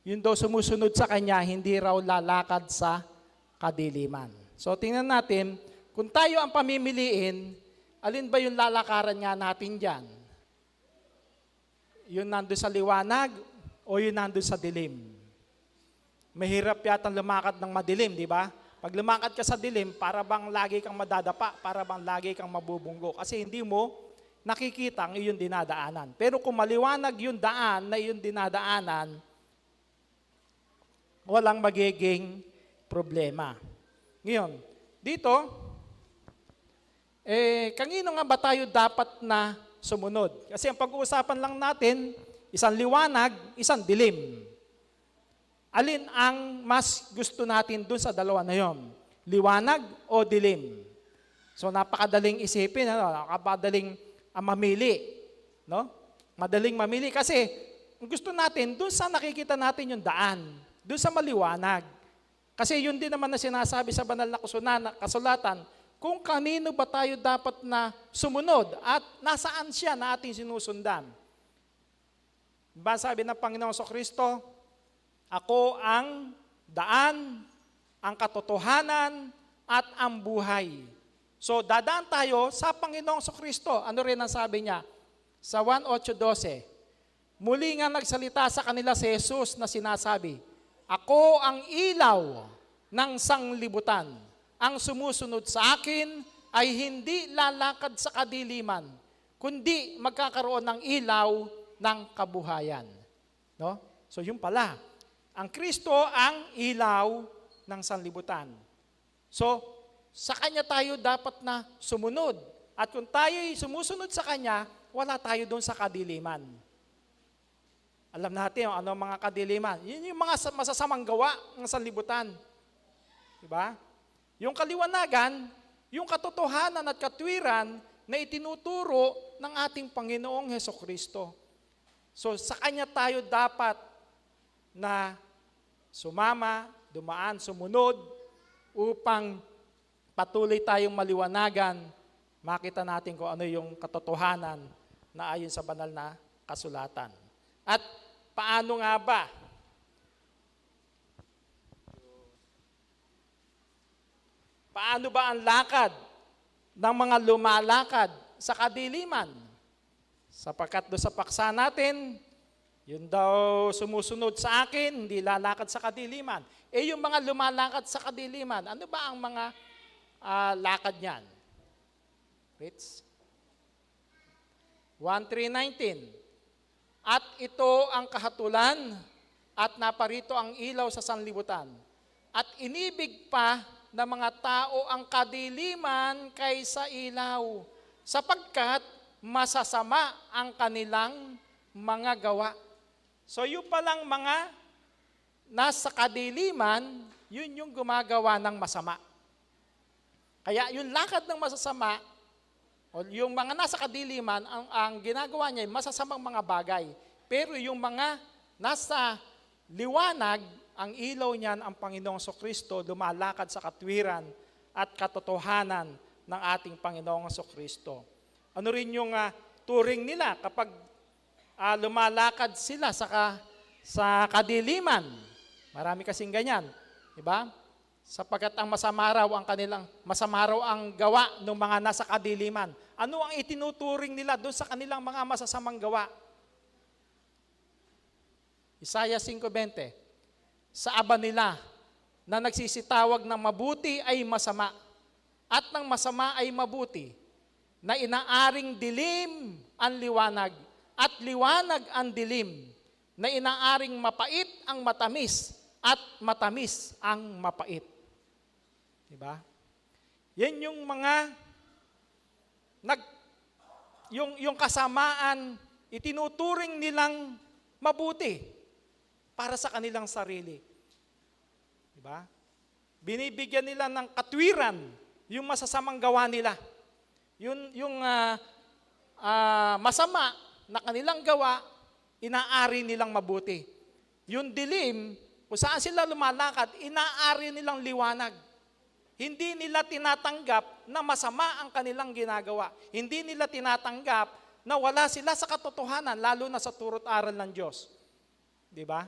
Yun daw sumusunod sa kanya, hindi raw lalakad sa kadiliman. So tingnan natin, kung tayo ang pamimiliin, alin ba yung lalakaran nga natin dyan? Yun nandun sa liwanag o yun nandun sa dilim? Mahirap yata lumakad ng madilim, di ba? Pag lumakad ka sa dilim, para bang lagi kang madadapa, para bang lagi kang mabubunggo. Kasi hindi mo nakikita ang iyong dinadaanan. Pero kung maliwanag yung daan na iyong dinadaanan, walang magiging problema. Ngayon, dito, kanino nga ba tayo dapat na sumunod? Kasi ang pag-uusapan lang natin, isang liwanag, isang dilim. Alin ang mas gusto natin dun sa dalawa na yon? Liwanag o dilim? So napakadaling isipin, napakadaling mamili. No? Madaling mamili kasi ang gusto natin, dun sa nakikita natin yung daan, dun sa maliwanag. Kasi yun din naman na sinasabi sa banal na kasulatan, kung kanino ba tayo dapat na sumunod at nasaan siya na ating sinusundan. Diba sabi ng Panginoong Kristo, ako ang daan, ang katotohanan, at ang buhay. So, dadaan tayo sa Panginoong Kristo. Ano rin ang sabi niya? Sa 1:8-12, muli nga nagsalita sa kanila si Jesus na sinasabi, ako ang ilaw ng sanglibutan. Ang sumusunod sa akin ay hindi lalakad sa kadiliman, kundi magkakaroon ng ilaw ng kabuhayan. No? So, yun pala. Ang Kristo ang ilaw ng sanlibutan. So, sa Kanya tayo dapat na sumunod. At kung tayo'y sumusunod sa Kanya, wala tayo doon sa kadiliman. Alam natin ano mga kadiliman. Yun yung mga masasamang gawa ng sanlibutan. Diba? Yung kaliwanagan, yung katotohanan at katwiran na itinuturo ng ating Panginoong Hesukristo. So, sa Kanya tayo dapat na sumama, dumaan, sumunod, upang patuloy tayong maliwanagan, makita natin kung ano yung katotohanan na ayon sa banal na kasulatan. At paano nga ba? Paano ba ang lakad ng mga lumalakad sa kadiliman? Sapagkat doon sa paksa natin, yun daw sumusunod sa akin, hindi lalakad sa kadiliman. Yung mga lumalakad sa kadiliman, ano ba ang mga lakad niyan? Reads. 1:3-19. At ito ang kahatulan at naparito ang ilaw sa sanlibutan. At inibig pa ng mga tao ang kadiliman kaysa ilaw, sapagkat masasama ang kanilang mga gawa. So yung palang mga nasa kadiliman, yun yung gumagawa ng masama. Kaya yung lakad ng masasama, o yung mga nasa kadiliman, ang ginagawa niya ay masasamang mga bagay. Pero yung mga nasa liwanag, ang ilaw niyan, ang Panginoong Kristo, lumalakad sa katwiran at katotohanan ng ating Panginoong Kristo. Ano rin yung turing nila kapag lumalakad sila sa kadiliman? Marami kasing ganyan, di ba? Sapagkat ang masama raw ang gawa ng mga nasa kadiliman. Ano ang itinuturing nila doon sa kanilang mga masasamang gawa? Isaiah 5:20. Sa aba nila na nagsisitawag ng mabuti ay masama, at ng masama ay mabuti, na inaaring dilim ang liwanag, at liwanag ang dilim, na inaaring mapait ang matamis, at matamis ang mapait. Diba? Yan yung mga yung kasamaan itinuturing nilang mabuti para sa kanilang sarili. Diba? Binibigyan nila ng katwiran yung masasamang gawa nila. Yung masama na kanilang gawa, inaari nilang mabuti. Yung dilim, kung saan sila lumalakad, inaari nilang liwanag. Hindi nila tinatanggap na masama ang kanilang ginagawa. Hindi nila tinatanggap na wala sila sa katotohanan, lalo na sa turo't aral ng Diyos. Di ba?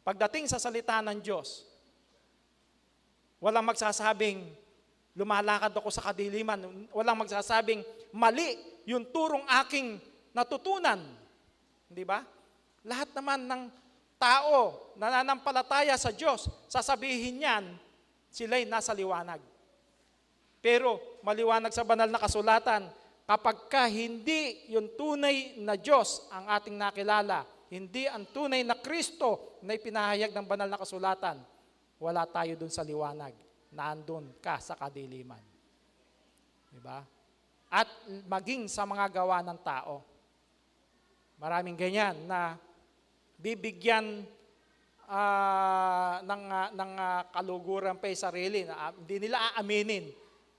pagdating sa salita ng Diyos, walang magsasabing, lumalakad ako sa kadiliman. Walang magsasabing, mali yung turong aking natutunan. Di ba? Lahat naman ng tao na nananampalataya sa Diyos, sasabihin niyan, sila'y nasa liwanag. Pero maliwanag sa banal na kasulatan, kapag ka hindi yung tunay na Diyos ang ating nakilala, hindi ang tunay na Kristo na ipinahayag ng banal na kasulatan, wala tayo dun sa liwanag. Naandun ka sa kadiliman. Diba? At maging sa mga gawa ng tao. Maraming ganyan na bibigyan ng kaluguran pa yung sarili. Na, hindi nila aaminin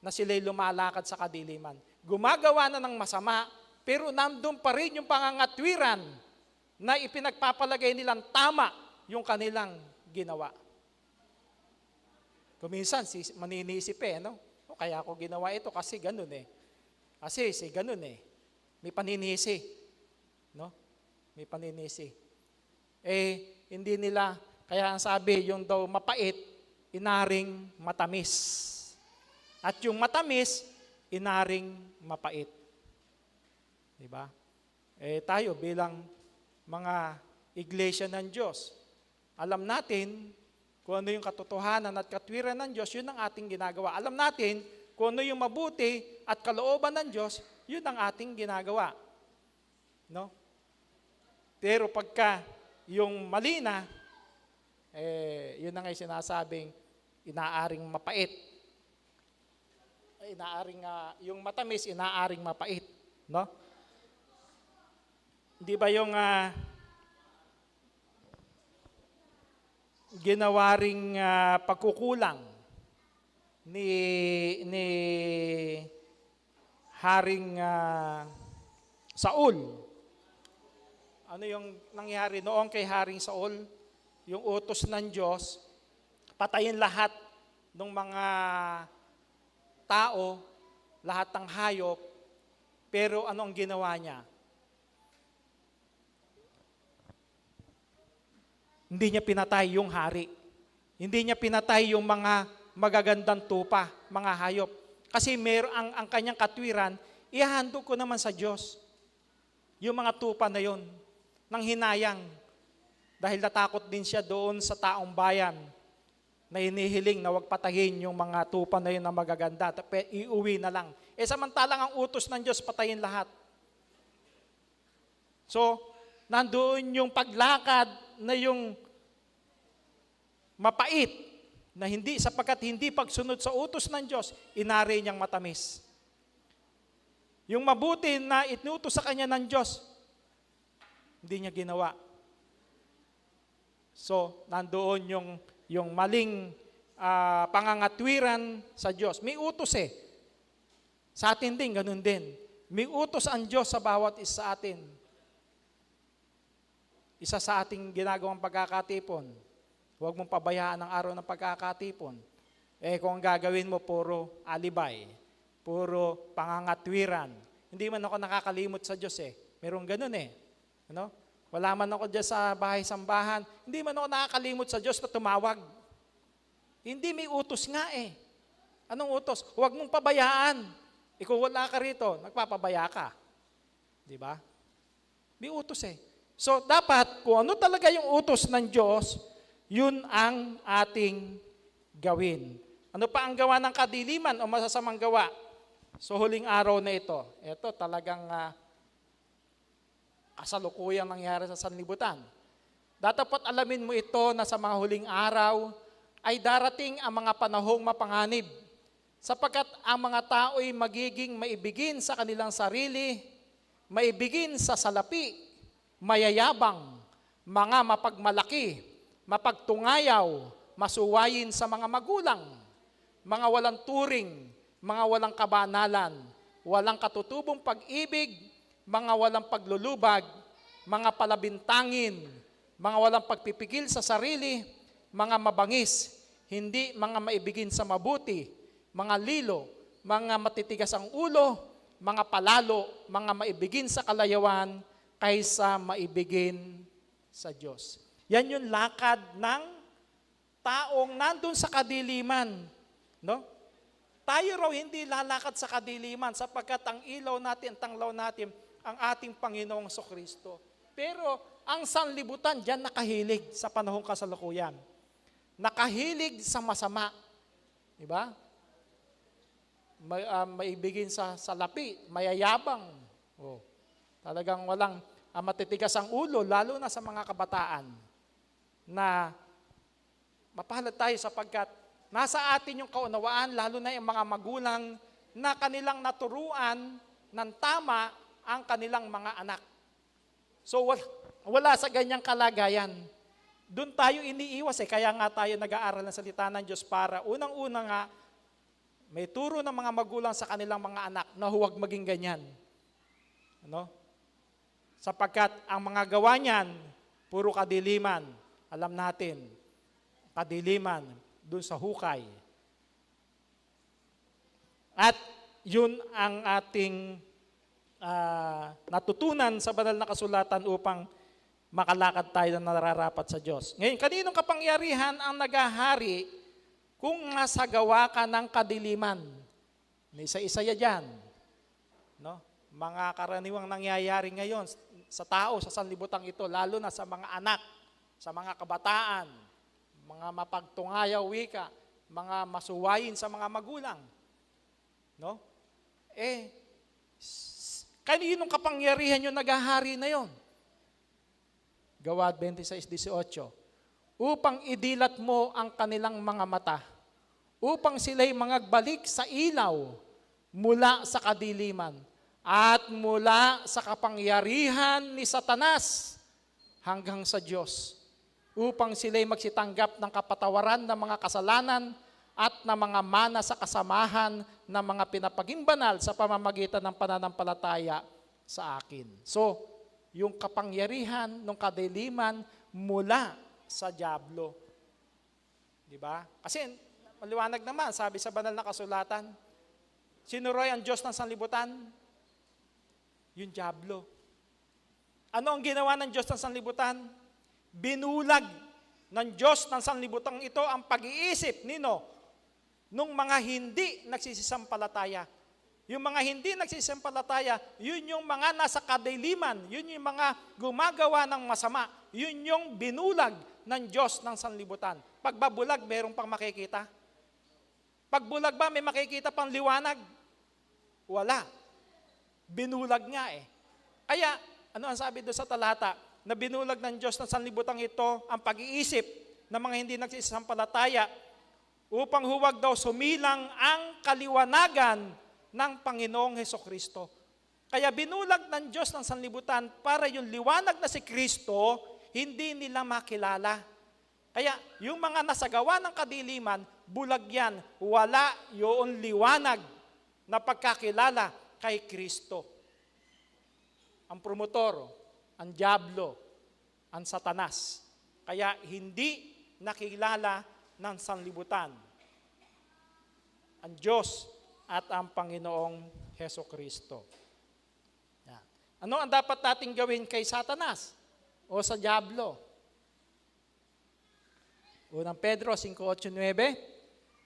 na sila'y lumalakad sa kadiliman. Gumagawa na ng masama, pero nandun pa rin yung pangangatwiran na ipinagpapalagay nilang tama yung kanilang ginawa. Kuminsan, maninisip no? O kaya ako ginawa ito kasi ganun Kasi ganun May paninisi. No? May paninisi. Hindi nila, kaya ang sabi, yung daw mapait, inaring matamis. At yung matamis, inaring mapait. Diba? Tayo bilang mga iglesia ng Diyos, alam natin kung ano yung katotohanan at katwiran ng Diyos, yun ang ating ginagawa. Alam natin kung ano yung mabuti at kalooban ng Diyos, yun ang ating ginagawa. No? Pero pagka yung mali na, yun ang sinasabing inaaring mapait. Yung matamis, inaaring mapait. No? Di ba yung ginawa ring pagkukulang ni Haring Saul. Ano yung nangyari noon kay Haring Saul? Yung utos ng Diyos, patayin lahat ng mga tao, lahat ng hayop, pero ano ang ginawa niya? Hindi niya pinatay yung hari. Hindi niya pinatay yung mga magagandang tupa, mga hayop. Kasi ang kanyang katwiran, ihahandog ko naman sa Diyos. Yung mga tupa na yon, nang hinayang. Dahil natakot din siya doon sa taong bayan na inihiling na wag patayin yung mga tupa na yun na magaganda. Iuwi na lang. Samantalang ang utos ng Diyos, patayin lahat. So, nandoon yung paglakad na yung mapait na hindi, sapagkat hindi pagsunod sa utos ng Diyos, inari niyang matamis. Yung mabuti na inutos sa kanya ng Diyos, hindi niya ginawa. So, nandoon yung maling pangangatwiran sa Diyos. May utos Sa atin din, ganun din. May utos ang Diyos sa bawat isa sa atin. Isa sa ating ginagawang pagkakatipon, huwag mong pabayaan ang araw ng pagkakatipon. Kung gagawin mo, puro alibay, puro pangangatwiran. Hindi man ako nakakalimot sa Diyos Merong ganun Ano? Wala man ako dyan sa bahay-sambahan, hindi man ako nakakalimot sa Diyos na tumawag. Hindi, may utos nga Anong utos? Huwag mong pabayaan. Ikaw wala ka rito, nagpapabaya ka. Di ba? May utos So, dapat, kung ano talaga yung utos ng Diyos, yun ang ating gawin. Ano pa ang gawa ng kadiliman o masasamang gawa? So, huling araw na ito talagang kasalukuyang nangyari sa sanlibutan. Dapat alamin mo ito na sa mga huling araw ay darating ang mga panahong mapanganib, sapagkat ang mga tao'y magiging maibigin sa kanilang sarili, maibigin sa salapi, mayayabang, mga mapagmalaki, mapagtungayaw, masuwayin sa mga magulang, mga walang turing, mga walang kabanalan, walang katutubong pag-ibig, mga walang paglulubag, mga palabintangin, mga walang pagpipigil sa sarili, mga mabangis, hindi mga maibigin sa mabuti, mga lilo, mga matitigas ang ulo, mga palalo, mga maibigin sa kalayawan, kaysa maibigin sa Diyos. Yan yung lakad ng taong nandun sa kadiliman. No? Tayo raw hindi lalakad sa kadiliman sapagkat ang ilaw natin, ang tanglaw natin, ang ating Panginoong Kristo. Pero ang sanlibutan diyan nakahilig sa panahong kasalukuyan. Nakahilig sa masama. Di ba? Maibigin sa lapi, mayayabang. Oh. Talagang walang matitigas ang ulo, lalo na sa mga kabataan, na mapalad tayo sapagkat nasa atin yung kaunawaan, lalo na yung mga magulang na kanilang naturuan ng tama ang kanilang mga anak. So wala sa ganyang kalagayan. Doon tayo iniiwas kaya nga tayo nag-aaral ng salita ng Diyos para unang-una nga may turo ng mga magulang sa kanilang mga anak na huwag maging ganyan. Ano? Sapagkat ang mga gawa niyan, puro kadiliman. Alam natin, kadiliman doon sa hukay. At yun ang ating natutunan sa banal na kasulatan upang makalakad tayo na nararapat sa Diyos. Ngayon, kaninong kapangyarihan ang naghahari kung nasagawa ka ng kadiliman? Isa-isa yan. No? Mga karaniwang nangyayari ngayon sa tao, sa sanlibutan ito, lalo na sa mga anak, sa mga kabataan, mga mapagtungayaw wika, mga masuwayin sa mga magulang. No? Kaninong kapangyarihan yung naghahari na yon? Gawa 26:18, upang idilat mo ang kanilang mga mata, upang sila'y mangagbalik sa ilaw mula sa kadiliman at mula sa kapangyarihan ni Satanas hanggang sa Diyos, upang sila'y magsitanggap ng kapatawaran ng mga kasalanan at ng mga mana sa kasamahan ng mga pinapaging banal sa pamamagitan ng pananampalataya sa akin. So, yung kapangyarihan ng kadiliman mula sa dyablo. Di ba? Kasi maliwanag naman, sabi sa banal na kasulatan, sino ro'y ang Diyos ng sanlibutan? Yung dyablo. Ano ang ginawa ng Diyos ng sanlibutan? Binulag ng Diyos ng sanlibutan ito ang pag-iisip nung mga hindi nagsisisampalataya. Yung mga hindi nagsisampalataya, yun yung mga nasa kadiliman, yun yung mga gumagawa ng masama, yun yung binulag ng Diyos ng sanlibutan. Pagbabulag, merong pang makikita. Pagbulag ba, may makikita pang liwanag? Wala. Binulag nga Kaya, ano ang sabi doon sa talata? Na binulag ng Diyos ng sanlibutan ito ang pag-iisip ng mga hindi nagsisampalataya upang huwag daw sumilang ang kaliwanagan ng Panginoong Hesukristo. Kaya binulag ng Diyos ng sanlibutan para yung liwanag na si Kristo, hindi nila makilala. Kaya yung mga nasagawa ng kadiliman, bulag yan, wala yung liwanag na pagkakilala kay Kristo. Ang promotor, ang dyablo, ang Satanas. Kaya hindi nakilala ng sanlibutan ang Diyos at ang Panginoong Hesukristo. Ano ang dapat nating gawin kay Satanas o sa dyablo? Unang Pedro 5:8-9,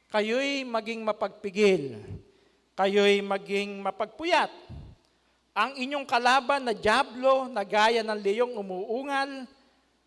kayo'y maging mapagpigil, kayo'y maging mapagpuyat. Ang inyong kalaban na dyablo na gaya ng leyong umuungal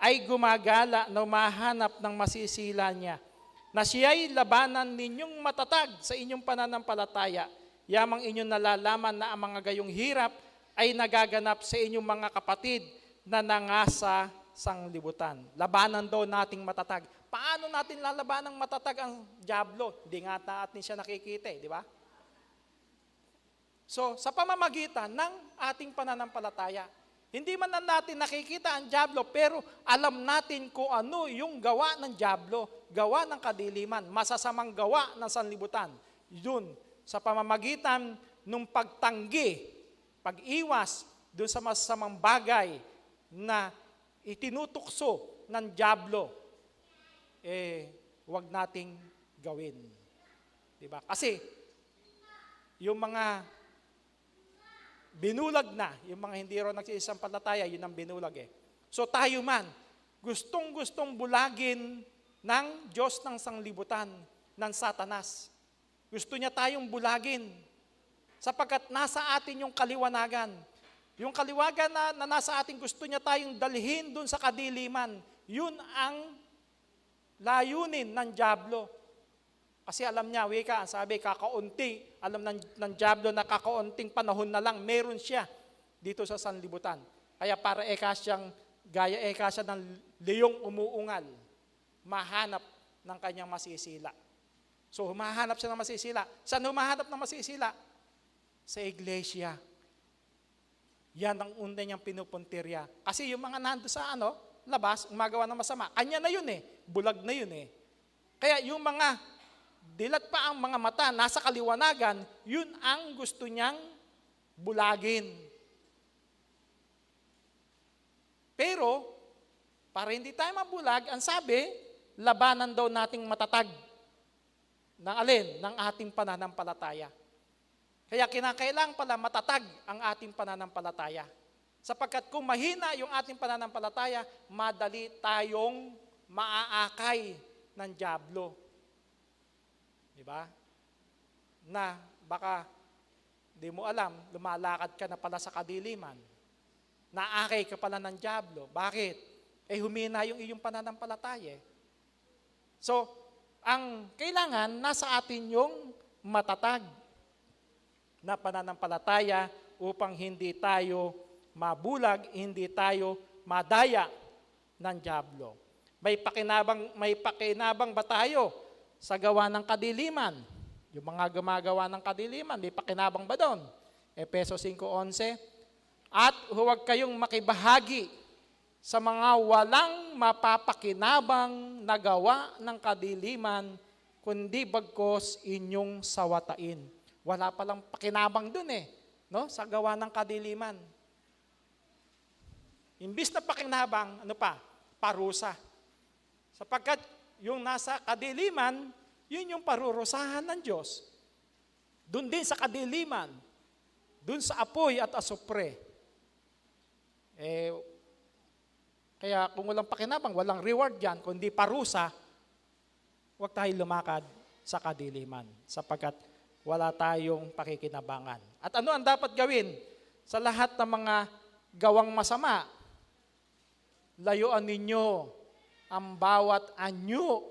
ay gumagala na umahanap ng masisila niya, na siya'y labanan ninyong matatag sa inyong pananampalataya. Yamang inyong nalalaman na ang mga gayong hirap ay nagaganap sa inyong mga kapatid na nangasa sanglibutan. Labanan daw nating matatag. Paano natin lalabanang matatag ang dyablo? Hindi nga natin siya nakikita, di ba? So, sa pamamagitan ng ating pananampalataya, hindi man natin nakikita ang dyablo, pero alam natin kung ano yung gawa ng dyablo, gawa ng kadiliman, masasamang gawa ng sanlibutan. Yun, sa pamamagitan ng pagtanggi, pag-iwas doon sa masasamang bagay na itinutukso ng dyablo, huwag nating gawin. Diba? Kasi, yung mga binulag na, yung mga hindi rin nagsisampalataya, yun ang binulag So tayo man, gustong-gustong bulagin ng Diyos ng sanglibutan, ng Satanas. Gusto niya tayong bulagin sapagkat nasa atin yung kaliwanagan. Yung kaliwagan na nasa atin, gusto niya tayong dalhin dun sa kadiliman. Yun ang layunin ng dyablo. Kasi alam niya, wika, sabi, kakaunti. Alam ng dyablo na kakaunting panahon na lang, meron siya dito sa sanlibutan. Kaya para gaya siya ng leyong umuungal, mahanap ng kanyang masisila. So, humahanap siya ng masisila. Saan humahanap ng masisila? Sa iglesia. Yan ang una niyang pinupuntirya. Kasi yung mga nando sa labas, umagawa ng masama, kanya na yun bulag na yun Kaya yung mga dilat pa ang mga mata, nasa kaliwanagan, yun ang gusto niyang bulagin. Pero, para hindi tayo mabulag, ang sabi, labanan daw nating matatag. Ng alin? Ng ating pananampalataya. Kaya kinakailangan pala matatag ang ating pananampalataya. Sapagkat kung mahina yung ating pananampalataya, madali tayong maaakay ng dyablo. Diba? Na baka di mo alam, lumalakad ka na pala sa kadiliman. Naakay ka pala ng dyablo. Bakit? Humina yung iyong pananampalataya. So, ang kailangan, nasa atin yung matatag na pananampalataya upang hindi tayo mabulag, hindi tayo madaya ng dyablo. May pakinabang ba tayo sa gawa ng kadiliman? Yung mga gumagawa ng kadiliman, may pakinabang ba doon? Efesos 5:11. At huwag kayong makibahagi sa mga walang mapapakinabang na gawa ng kadiliman, kundi bagkos inyong sawatain. Wala palang pakinabang dun no? Sa gawa ng kadiliman. Imbis na pakinabang, parusa. Sapagkat yung nasa kadiliman, yun yung parurusahan ng Diyos. Dun din sa kadiliman, dun sa apoy at asupre. Kaya kung walang pakinabang, walang reward yan, kundi parusa, huwag tayo lumakad sa kadiliman. Sapagkat wala tayong pakikinabangan. At ano ang dapat gawin sa lahat ng mga gawang masama? Layuan ninyo ang bawat anyo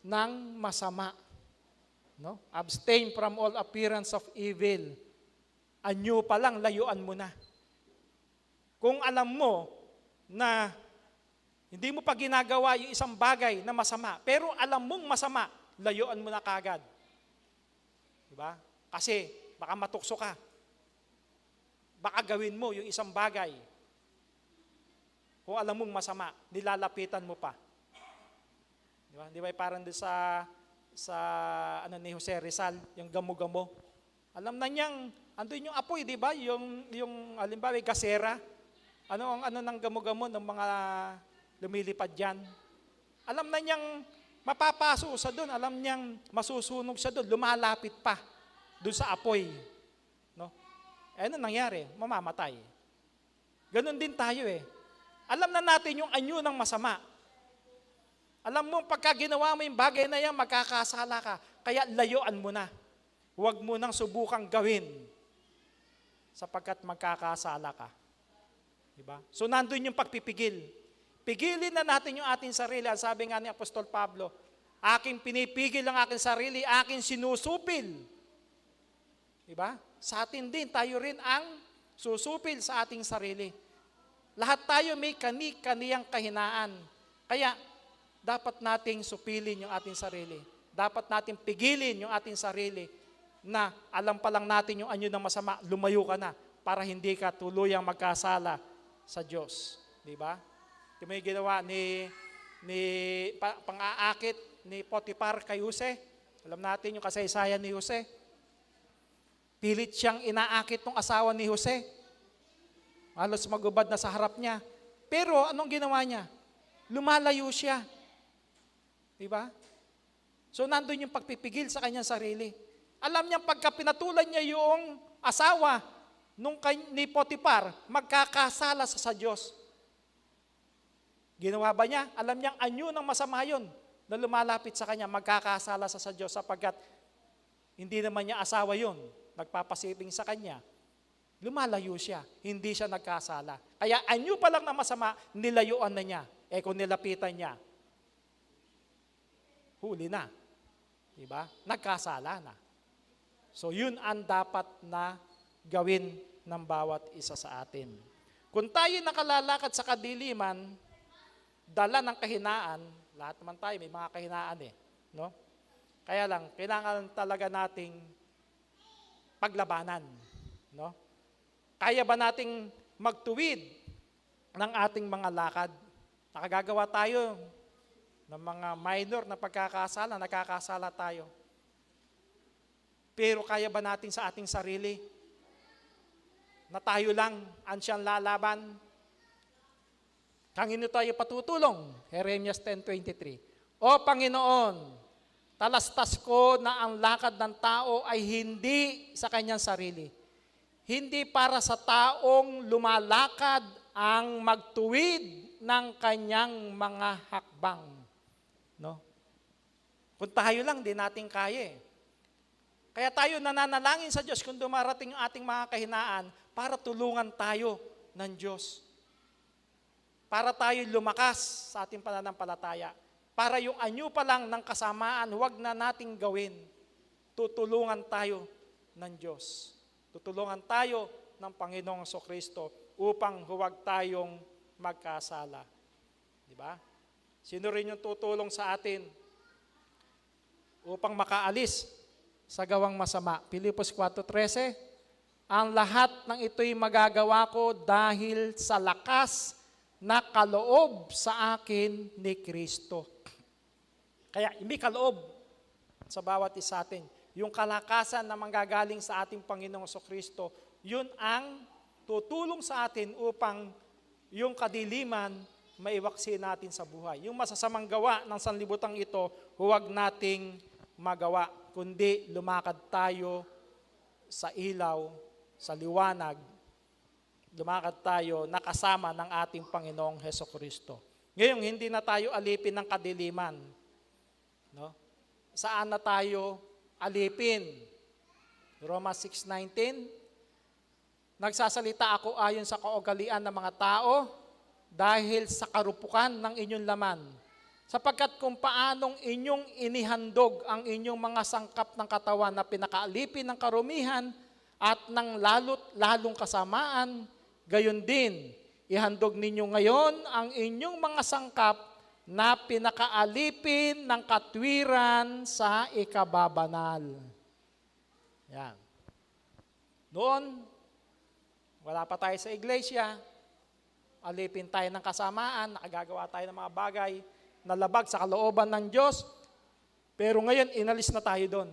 ng masama. No? Abstain from all appearance of evil. Anyo pa lang, layuan mo na. Kung alam mo na hindi mo pa ginagawa yung isang bagay na masama, pero alam mong masama, layuan mo na kagad. Diba? Kasi baka matukso ka. Baka gawin mo yung isang bagay. Kung alam mong masama, nilalapitan mo pa. Diba? Di ba parang doon sa ni Jose Rizal, yung gamo-gamo. Alam na niyang, andun yung apoy, di ba? Yung halimbawa, gasera. Ano ng gamo-gamo ng mga lumilipad dyan? Alam na niyang mapapaso sa doon, alam niyang masusunog sa doon, lumalapit pa doon sa apoy. No? Ano nangyari? Mamamatay. Ganon din tayo Alam na natin yung anyo ng masama. Alam mo, pagka ginawa mo yung bagay na yan, magkakasala ka. Kaya layuan mo na. Huwag mo nang subukang gawin sapagkat magkakasala ka. Diba? So nandun yung pagpipigil. Pigilin na natin yung ating sarili. Ang sabi nga ni Apostol Pablo, aking pinipigil ang aking sarili, aking sinusupil. Diba? Sa atin din, tayo rin ang susupil sa ating sarili. Lahat tayo may kani-kaniyang kahinaan. Kaya, dapat nating supilin yung ating sarili. Dapat nating pigilin yung ating sarili na alam pa lang natin yung anyo ng masama, lumayo ka na para hindi ka tuluyang magkasala sa Diyos. Diba? Ito mo yung ginawa pang-aakit ni Potiphar kay Jose. Alam natin yung kasaysayan ni Jose. Pilit siyang inaakit ng asawa ni Jose. Halos magubad na sa harap niya. Pero anong ginawa niya? Lumalayo siya. Diba? So nandun yung pagpipigil sa kanyang sarili. Alam niya pagka pinatulan niya yung asawa ni Potiphar, magkakasala sa Diyos. Ginawa ba niya? Alam niyang anyo ng masama yun na lumalapit sa kanya, magkakasala sa Diyos sapagkat hindi naman niya asawa yun, nagpapasiping sa kanya. Lumalayo siya, hindi siya nagkasala. Kaya anyo pa lang na masama, nilayuan na niya. Kung nilapitan niya, huli na. Diba? Nagkasala na. So yun ang dapat na gawin ng bawat isa sa atin. Kung tayo nakalalakad sa kadiliman, dala ng kahinaan, lahat naman tayo may mga kahinaan no? Kaya lang, kailangan talaga nating paglabanan, no? Kaya ba nating magtuwid ng ating mga lakad? Nakagagawa tayo ng mga minor na pagkakasala, nakakasala tayo. Pero kaya ba natin sa ating sarili na tayo lang ang siyang lalaban? Kanino tayo patutulong? Jeremias 10:23. O Panginoon, talastas ko na ang lakad ng tao ay hindi sa kanyang sarili. Hindi para sa taong lumalakad ang magtuwid ng kanyang mga hakbang. No? Kung tayo lang, di natin kaya. Kaya tayo nananalangin sa Diyos kung dumarating ang ating mga kahinaan para tulungan tayo ng Diyos. Para tayo lumakas sa ating pananampalataya. Para yung anyo pa lang ng kasamaan, huwag na nating gawin. Tutulungan tayo ng Diyos. Tutulungan tayo ng Panginoong Kristo upang huwag tayong magkasala. Di ba? Sino rin yung tutulong sa atin upang makaalis sa gawang masama? Pilipos 4:13, ang lahat ng ito'y magagawa ko dahil sa lakas na kaloob sa akin ni Kristo. Kaya may kaloob sa bawat isa atin. Yung kalakasan na manggagaling sa ating Panginoong Kristo, yun ang tutulong sa atin upang yung kadiliman maiwaksi natin sa buhay. Yung masasamang gawa ng sanlibutan ito, huwag nating magawa, kundi lumakad tayo sa ilaw, sa liwanag, lumakad tayo nakasama ng ating Panginoong Hesukristo. Ngayon, hindi na tayo alipin ng kadiliman. No? Saan na tayo alipin? Roma 6:19, nagsasalita ako ayon sa kaugalian ng mga tao dahil sa karupukan ng inyong laman. Sapagkat kung paanong inyong inihandog ang inyong mga sangkap ng katawan na pinakaalipin ng karumihan at ng lalong kasamaan, gayon din, ihandog ninyo ngayon ang inyong mga sangkap na pinakaalipin ng katwiran sa ikababanal. Yan. Noon, wala pa tayo sa iglesia, alipin tayo ng kasamaan, nakagagawa tayo ng mga bagay na labag sa kalooban ng Diyos, pero ngayon inalis na tayo doon.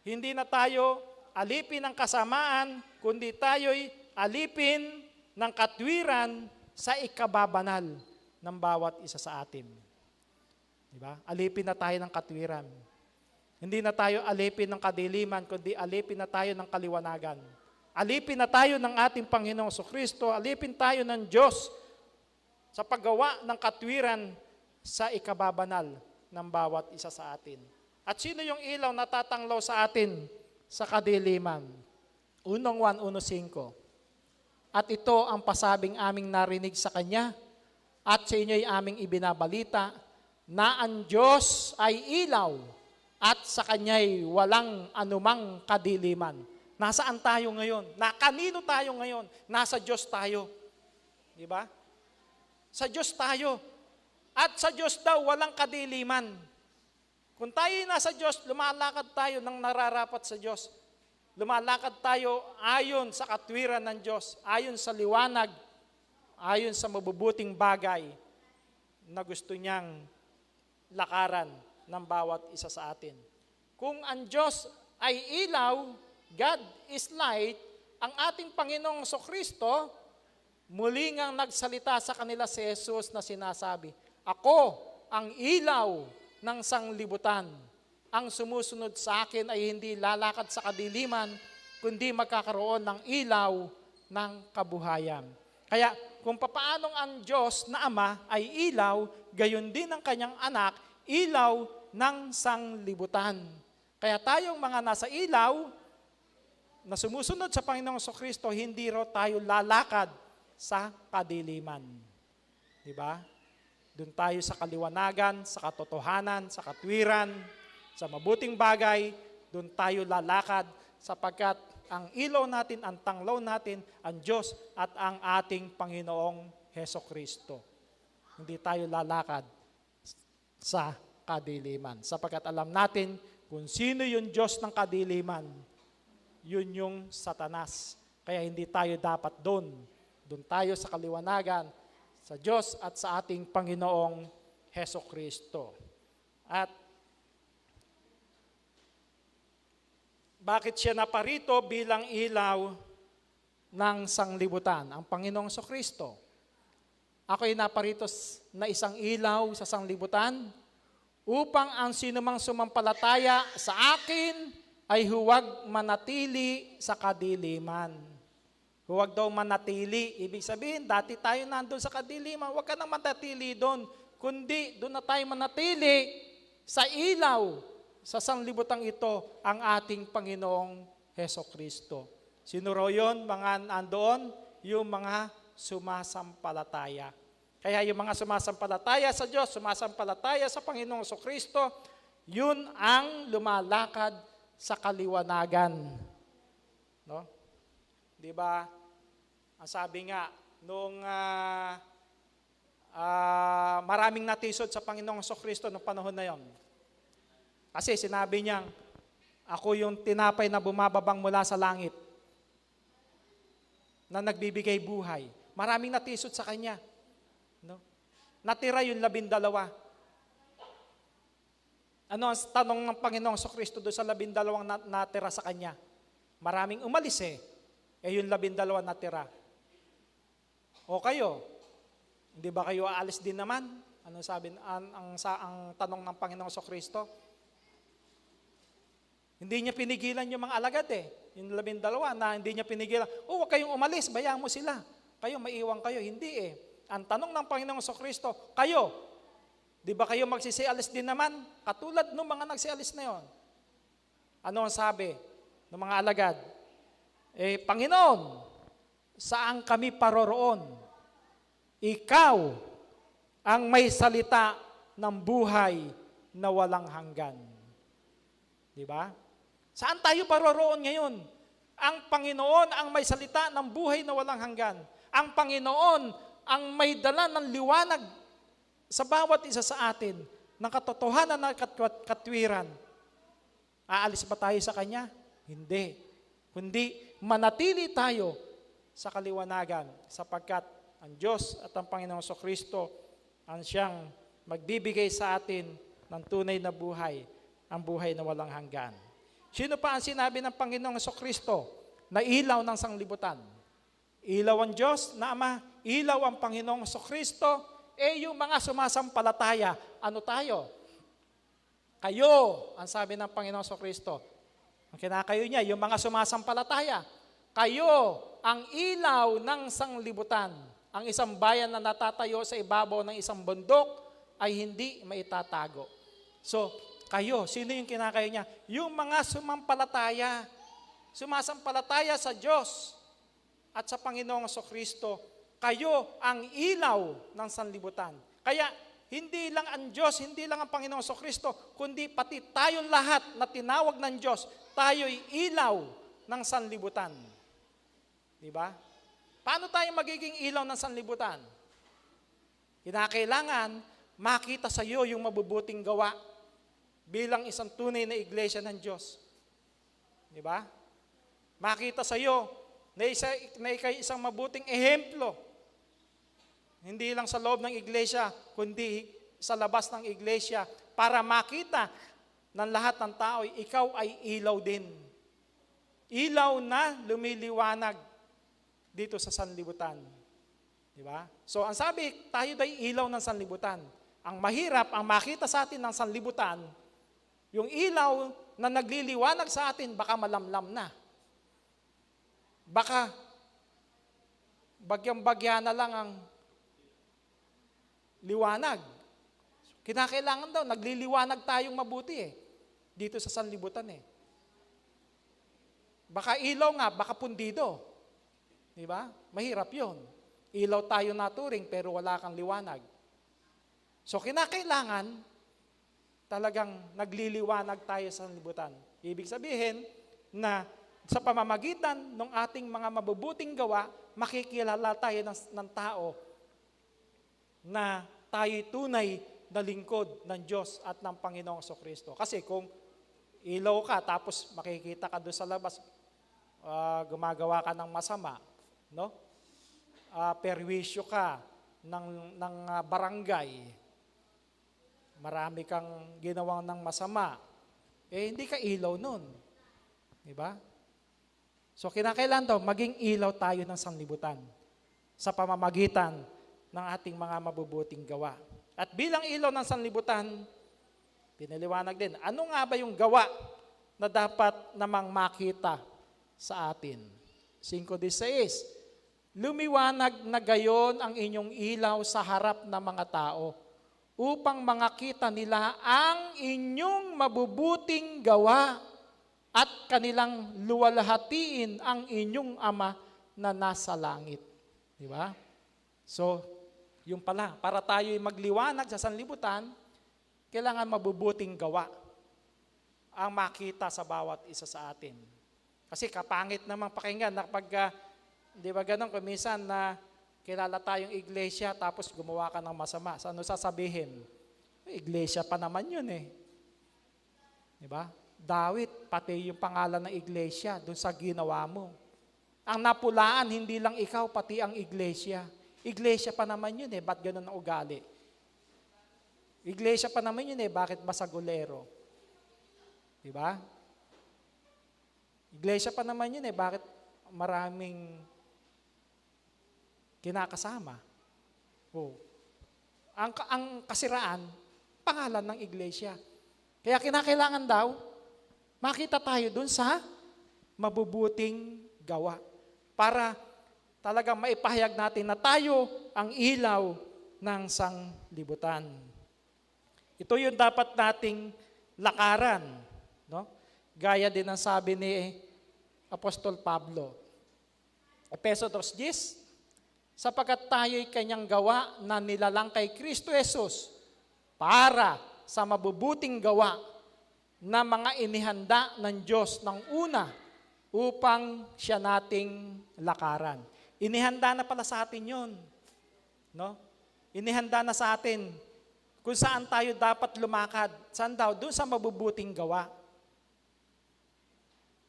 Hindi na tayo alipin ng kasamaan, kundi tayo'y alipin ng katwiran sa ikababanal ng bawat isa sa atin. Diba? Alipin na tayo ng katwiran. Hindi na tayo alipin ng kadiliman, kundi alipin na tayo ng kaliwanagan. Alipin na tayo ng ating Panginoong Kristo, alipin tayo ng Diyos sa paggawa ng katwiran sa ikababanal ng bawat isa sa atin. At sino yung ilaw na tatanglaw sa atin sa kadiliman? Unong 1:5. At ito ang pasabing aming narinig sa Kanya at sa inyo'y aming ibinabalita na ang Diyos ay ilaw at sa Kanya'y walang anumang kadiliman. Nasaan tayo ngayon? Na kanino tayo ngayon? Nasa Diyos tayo. Di ba? Sa Diyos tayo. At sa Diyos daw, walang kadiliman. Kung tayo nasa Diyos, lumalakad tayo ng nararapat sa Diyos. Lumalakad tayo ayon sa katwiran ng Diyos, ayon sa liwanag, ayon sa mabubuting bagay na gusto niyang lakaran ng bawat isa sa atin. Kung ang Diyos ay ilaw, God is light, ang ating Panginoong Kristo, muli ngang nagsalita sa kanila si Jesus na sinasabi, ako ang ilaw ng sanglibutan. Ang sumusunod sa akin ay hindi lalakad sa kadiliman, kundi magkakaroon ng ilaw ng kabuhayan. Kaya kung papaanong ang Diyos na Ama ay ilaw, gayon din ang kanyang anak, ilaw ng sanglibutan. Kaya tayong mga nasa ilaw, na sumusunod sa Panginoong Kristo, hindi raw tayo lalakad sa kadiliman. Di ba? Doon tayo sa kaliwanagan, sa katotohanan, sa katwiran, sa mabuting bagay, doon tayo lalakad sapagkat ang ilaw natin, ang tanglaw natin, ang Diyos at ang ating Panginoong Kristo. Hindi tayo lalakad sa kadiliman sapagkat alam natin kung sino yung Diyos ng kadiliman, yun yung Satanas. Kaya hindi tayo dapat doon. Doon tayo sa kaliwanagan, sa Diyos at sa ating Panginoong Kristo. At bakit siya naparito bilang ilaw ng sanglibutan? Ang Panginoong Kristo. Ako'y naparito na isang ilaw sa sanglibutan upang ang sinumang sumampalataya sa akin ay huwag manatili sa kadiliman. Huwag daw manatili. Ibig sabihin, dati tayo nandun sa kadiliman, huwag ka nang manatili doon. Kundi, doon na tayo manatili sa ilaw, sa sanglibutang ito, ang ating Panginoong Kristo. Sino raw yun? Mga nandoon? Yung mga sumasampalataya. Kaya yung mga sumasampalataya sa Diyos, sumasampalataya sa Panginoong Kristo, yun ang lumalakad sa kaliwanagan. No? 'Di ba? Ang sabi nga nung maraming natisod sa Panginoong Kristo noong panahon na 'yon. Kasi sinabi niya, ako yung tinapay na bumababang mula sa langit na nagbibigay buhay. Maraming natisod sa kanya. No? Natira yung 12. Ano ang tanong ng Panginoong Kristo doon sa 12 natira sa kanya? Maraming umalis yung 12 natira. O kayo, hindi ba kayo aalis din naman? Ano sabi ang tanong ng Panginoong Kristo? Hindi niya pinigilan yung mga alagad Yung 12 na hindi niya pinigilan. Huwag kayong umalis, bayaan mo sila. Kayo, maiwan kayo. Hindi Ang tanong ng Panginoong Kristo, kayo, di ba kayo magsisialis din naman? Katulad ng mga nagsialis na yon. Ano ang sabi ng mga alagad? Panginoon, saan kami paroroon? Ikaw ang may salita ng buhay na walang hanggan. Di ba? Saan tayo paroroon ngayon? Ang Panginoon ang may salita ng buhay na walang hanggan. Ang Panginoon ang may dala ng liwanag sa bawat isa sa atin, ng katotohanan ng katwiran. Aalis ba tayo sa Kanya? Hindi. Kundi manatili tayo sa kaliwanagan sapagkat ang Diyos at ang Panginoong Kristo ang siyang magbibigay sa atin ng tunay na buhay, ang buhay na walang hanggan. Sino pa ang sinabi ng Panginoong Kristo na ilaw ng sanglibutan? Ilaw ang Diyos na Ama, ilaw ang Panginoong Kristo, yung mga sumasampalataya, ano tayo? Kayo, ang sabi ng Panginoong Kristo. Ang kinakayo niya, yung mga sumasampalataya. Kayo, ang ilaw ng sanglibutan. Ang isang bayan na natatayo sa ibabaw ng isang bundok ay hindi maitatago. So, kayo, sino yung kinakayo niya? Yung mga sumampalataya. Sumasampalataya sa Diyos at sa Panginoong Kristo. Kayo ang ilaw ng sanlibutan. Kaya hindi lang ang Diyos, hindi lang ang Panginoong Kristo, kundi pati tayong lahat na tinawag ng Diyos, tayo'y ilaw ng sanlibutan. Di ba? Paano tayo magiging ilaw ng sanlibutan? Kinakailangan makita sa iyo yung mabubuting gawa bilang isang tunay na iglesia ng Diyos. Di ba? Makita sa iyo na ikay isang mabuting ehemplo. Hindi lang sa loob ng iglesia, kundi sa labas ng iglesia para makita ng lahat ng tao, ikaw ay ilaw din. Ilaw na lumiliwanag dito sa sanlibutan. Di ba? So, ang sabi, tayo ay ilaw ng sanlibutan. Ang mahirap, ang makita sa atin ng sanlibutan, yung ilaw na nagliliwanag sa atin, baka malamlam na. Baka bagyang-bagya na lang ang liwanag. Kinakailangan daw, nagliliwanag tayong mabuti dito sa sanlibutan Baka ilaw nga, baka pundido. Di ba? Mahirap yun. Ilaw tayo naturing pero wala kang liwanag. So kinakailangan, talagang nagliliwanag tayo sa sanlibutan. Ibig sabihin na sa pamamagitan ng ating mga mabubuting gawa, makikilala tayo ng tao na tayo'y tunay na lingkod ng Diyos at ng Panginoong Kristo. Kasi kung ilaw ka tapos makikita ka doon sa labas, gumagawa ka ng masama, no? Perwisyo ka ng barangay, marami kang ginawang ng masama, hindi ka ilaw nun. Di ba? So kinakailan daw, maging ilaw tayo ng sanlibutan sa pamamagitan ng ating mga mabubuting gawa. At bilang ilaw ng sanlibutan, pinaliwanag din, ano nga ba yung gawa na dapat namang makita sa atin? 5:16, lumiwanag na gayon ang inyong ilaw sa harap ng mga tao, upang makita nila ang inyong mabubuting gawa at kanilang luwalhatiin ang inyong Ama na nasa langit. Di ba? So, yung pala, para tayo'y magliwanag sa sanlibutan, kailangan mabubuting gawa ang makita sa bawat isa sa atin. Kasi kapangit namang pakinggan na pag, di ba ganun, kumisan na kilala tayong iglesia tapos gumawa ka ng masama. Sa ano sasabihin? Iglesia pa naman yun Di ba? Dawit, pati yung pangalan ng iglesia doon sa ginawa mo. Ang napulaan, hindi lang ikaw, pati ang iglesia. Iglesia pa naman yun ba't ganun ang ugali? Iglesia pa naman yun bakit basagulero? Diba? Iglesia pa naman yun bakit maraming kinakasama? Ang kasiraan, pangalan ng iglesia. Kaya kinakailangan daw, makita tayo dun sa mabubuting gawa. Para talagang maipahayag natin na tayo ang ilaw ng sanglibutan. Ito yung dapat nating lakaran. No? Gaya din ang sabi ni Apostol Pablo. Efeso 2:10, sapagkat tayo'y kanyang gawa na nilalang kay Kristo Jesus para sa mabubuting gawa na mga inihanda ng Diyos ng una upang siya nating lakaran. Inihanda na pala sa atin yun. No? Inihanda na sa atin kung saan tayo dapat lumakad. Saan daw? Doon sa mabubuting gawa.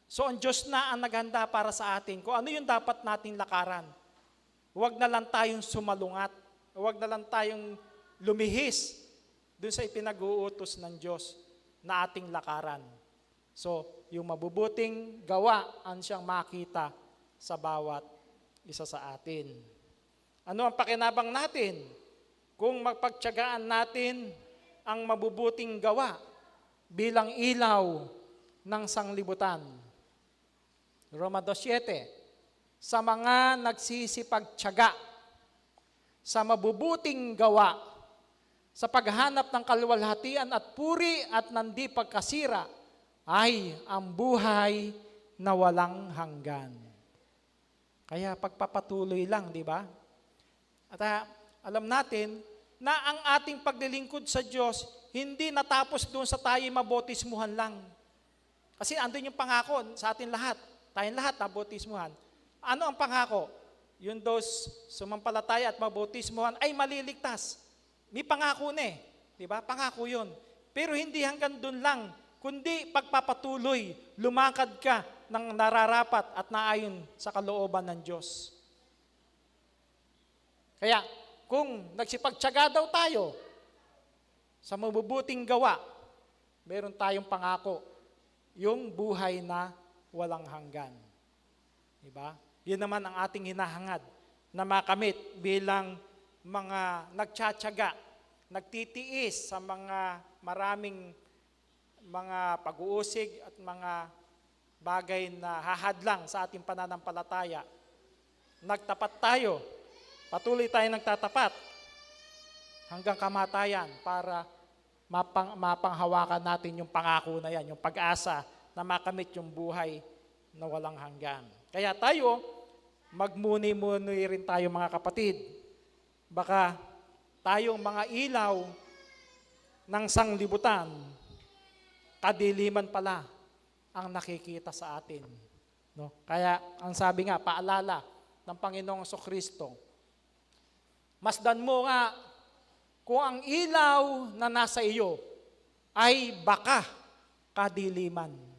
So ang Diyos na ang naghanda para sa atin kung ano yung dapat nating lakaran. Huwag na lang tayong sumalungat. Huwag na lang tayong lumihis doon sa ipinag-uutos ng Diyos na ating lakaran. So, yung mabubuting gawa ang siyang makita sa bawat isa sa atin. Ano ang pakinabang natin kung magpagtiyagaan natin ang mabubuting gawa bilang ilaw ng sanglibutan? Roma 2:7, sa mga nagsisipagtiyaga sa mabubuting gawa, sa paghanap ng kaluwalhatian at puri at nandi pagkasira, ay ang buhay na walang hanggan. Kaya pagpapatuloy lang, di ba? At alam natin na ang ating paglilingkod sa Diyos, hindi natapos doon sa tayo mabotismuhan lang. Kasi andun yung pangako sa atin lahat. Tayong lahat nabotismuhan. Ano ang pangako? Yung dos sumampalataya at mabotismuhan ay maliligtas. May pangako di ba? Pangako yun. Pero hindi hanggang doon lang, kundi pagpapatuloy, lumakad ka ng nararapat at naayon sa kalooban ng Diyos. Kaya, kung nagsipagtiyaga daw tayo sa mabubuting gawa, meron tayong pangako, yung buhay na walang hanggan. Diba? Yun naman ang ating hinahangad na makamit bilang mga nagtsatsaga, nagtitiis sa mga maraming mga pag-uusig at mga bagay na hahadlang sa ating pananampalataya. nagtapat tayo. Patuloy tayo nagtatapat hanggang kamatayan para mapanghawakan natin yung pangako na yan, yung pag-asa na makamit yung buhay na walang hanggan. Kaya tayo, magmuni-muni rin tayo mga kapatid. Baka tayong mga ilaw ng sanglibutan, kadiliman pala ang nakikita sa atin. No? Kaya ang sabi nga, paalala ng Panginoong Kristo, masdan mo nga kung ang ilaw na nasa iyo ay baka kadiliman.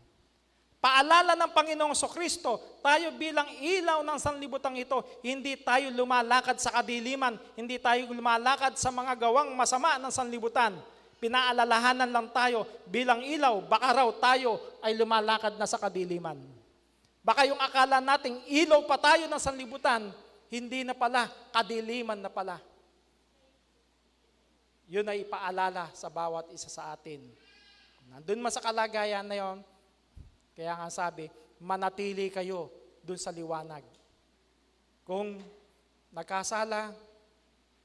Paalala ng Panginoong Kristo, tayo bilang ilaw ng sanlibutan ito, hindi tayo lumalakad sa kadiliman, hindi tayo lumalakad sa mga gawang masama ng sanlibutan. Pinaalalahanan lang tayo bilang ilaw, baka raw tayo ay lumalakad na sa kadiliman. Baka yung akala nating ilaw pa tayo ng sanlibutan, hindi na pala, kadiliman na pala. Yun ay ipaalala sa bawat isa sa atin. Nandun man sa kalagayan na yon, kaya nga sabi, manatili kayo dun sa liwanag. Kung nagkasala,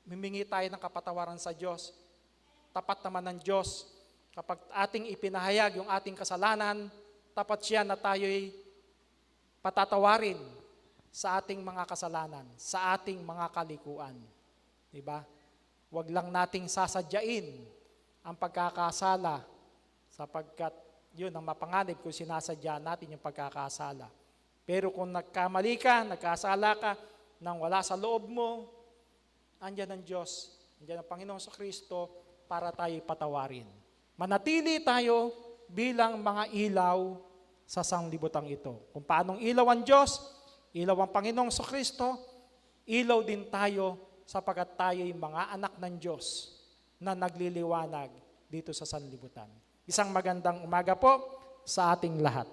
mimingi tayo ng kapatawaran sa Diyos. Tapat naman ng Diyos. Kapag ating ipinahayag yung ating kasalanan, tapat siya na tayo'y patatawarin sa ating mga kasalanan, sa ating mga kalikuan. Diba? Huwag lang nating sasadyain ang pagkakasala sapagkat yun ang mapanganib kung sinasadya natin yung pagkakasala. Pero kung nagkamali ka, nagkasala ka, nang wala sa loob mo, andyan ang Diyos, andyan ang Panginoon sa Kristo para tayo patawarin. Manatili tayo bilang mga ilaw sa sanglibutang ito. Kung paanong ilaw ang Diyos, ilaw ang Panginoong sa Kristo, ilaw din tayo sapagkat tayo'y mga anak ng Diyos na nagliliwanag dito sa sanlibutan. Isang magandang umaga po sa ating lahat.